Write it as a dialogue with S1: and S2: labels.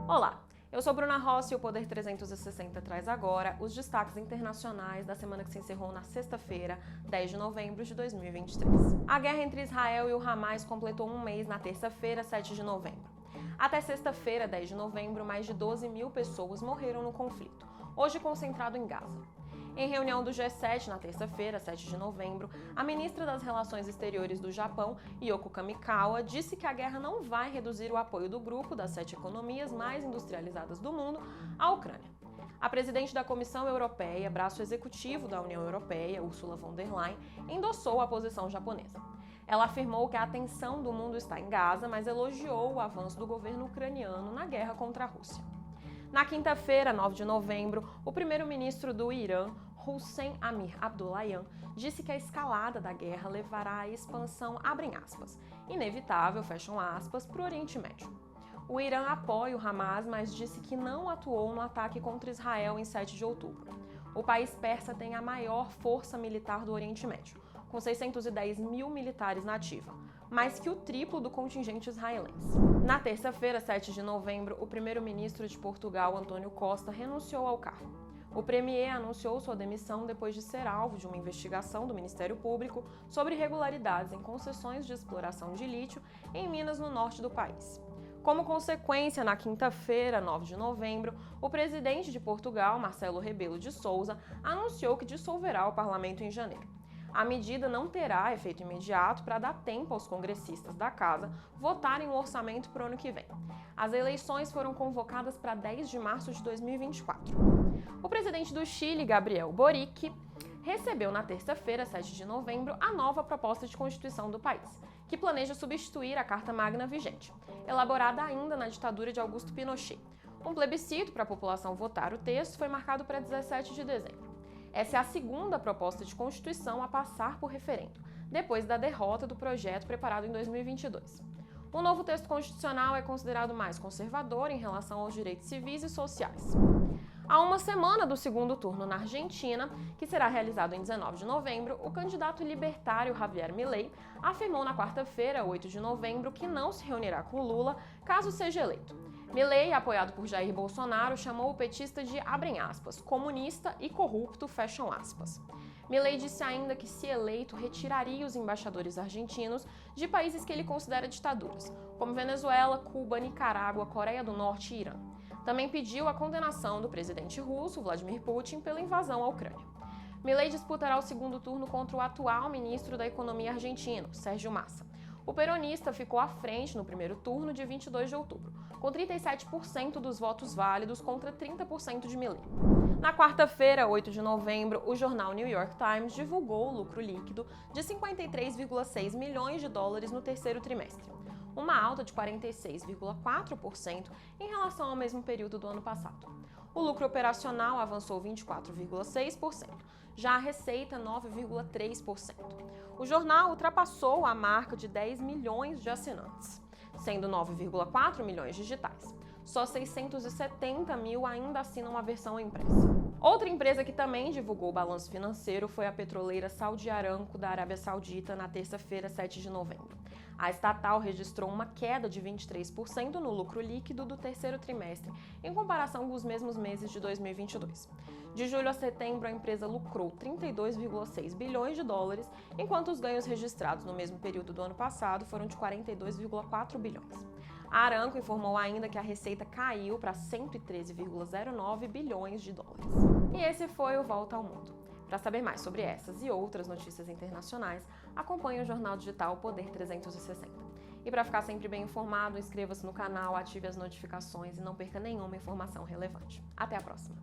S1: Olá, eu sou Bruna Rossi e o Poder 360 traz agora os destaques internacionais da semana que se encerrou na sexta-feira, 10 de novembro de 2023. A guerra entre Israel e o Hamas completou um mês na terça-feira, 7 de novembro. Até sexta-feira, 10 de novembro, mais de 12 mil pessoas morreram no conflito, hoje concentrado em Gaza. Em reunião do G7 na terça-feira, 7 de novembro, a ministra das Relações Exteriores do Japão, Yoko Kamikawa, disse que a guerra não vai reduzir o apoio do grupo das 7 economias mais industrializadas do mundo à Ucrânia. A presidente da Comissão Europeia, braço executivo da União Europeia, Ursula von der Leyen, endossou a posição japonesa. Ela afirmou que a atenção do mundo está em Gaza, mas elogiou o avanço do governo ucraniano na guerra contra a Rússia. Na quinta-feira, 9 de novembro, o primeiro-ministro do Irã, Hossein Amir-Abdollahian, disse que a escalada da guerra levará à expansão, abrem aspas, inevitável, fecham aspas, para o Oriente Médio. O Irã apoia o Hamas, mas disse que não atuou no ataque contra Israel em 7 de outubro. O país persa tem a maior força militar do Oriente Médio, com 610 mil militares na ativa, mais que o triplo do contingente israelense. Na terça-feira, 7 de novembro, o primeiro-ministro de Portugal, António Costa, renunciou ao cargo. O premier anunciou sua demissão depois de ser alvo de uma investigação do Ministério Público sobre irregularidades em concessões de exploração de lítio em minas no norte do país. Como consequência, na quinta-feira, 9 de novembro, o presidente de Portugal, Marcelo Rebelo de Sousa, anunciou que dissolverá o parlamento em janeiro. A medida não terá efeito imediato para dar tempo aos congressistas da casa votarem o orçamento para o ano que vem. As eleições foram convocadas para 10 de março de 2024. O presidente do Chile, Gabriel Boric, recebeu na terça-feira, 7 de novembro, a nova proposta de Constituição do país, que planeja substituir a Carta Magna vigente, elaborada ainda na ditadura de Augusto Pinochet. Um plebiscito para a população votar o texto foi marcado para 17 de dezembro. Essa é a segunda proposta de Constituição a passar por referendo, depois da derrota do projeto preparado em 2022. O novo texto constitucional é considerado mais conservador em relação aos direitos civis e sociais. Há uma semana do segundo turno na Argentina, que será realizado em 19 de novembro, o candidato libertário Javier Milei afirmou na quarta-feira, 8 de novembro, que não se reunirá com Lula caso seja eleito. Milei, apoiado por Jair Bolsonaro, chamou o petista de, abrem aspas, comunista e corrupto, fecham aspas. Milei disse ainda que, se eleito, retiraria os embaixadores argentinos de países que ele considera ditaduras, como Venezuela, Cuba, Nicarágua, Coreia do Norte e Irã. Também pediu a condenação do presidente russo, Vladimir Putin, pela invasão à Ucrânia. Milei disputará o segundo turno contra o atual ministro da Economia argentino, Sérgio Massa. O peronista ficou à frente no primeiro turno de 22 de outubro, com 37% dos votos válidos contra 30% de Milei. Na quarta-feira, 8 de novembro, o jornal New York Times divulgou o lucro líquido de 53,6 milhões de dólares no terceiro trimestre, uma alta de 46,4% em relação ao mesmo período do ano passado. O lucro operacional avançou 24,6%, já a receita 9,3%. O jornal ultrapassou a marca de 10 milhões de assinantes, sendo 9,4 milhões digitais. Só 670 mil ainda assinam a versão impressa. Outra empresa que também divulgou o balanço financeiro foi a petroleira Saudi Aramco da Arábia Saudita na terça-feira, 7 de novembro. A estatal registrou uma queda de 23% no lucro líquido do terceiro trimestre, em comparação com os mesmos meses de 2022. De julho a setembro, a empresa lucrou 32,6 bilhões de dólares, enquanto os ganhos registrados no mesmo período do ano passado foram de 42,4 bilhões. A Aramco informou ainda que a receita caiu para 113,09 bilhões de dólares. E esse foi o Volta ao Mundo. Para saber mais sobre essas e outras notícias internacionais, acompanhe o jornal digital Poder 360. E para ficar sempre bem informado, inscreva-se no canal, ative as notificações e não perca nenhuma informação relevante. Até a próxima!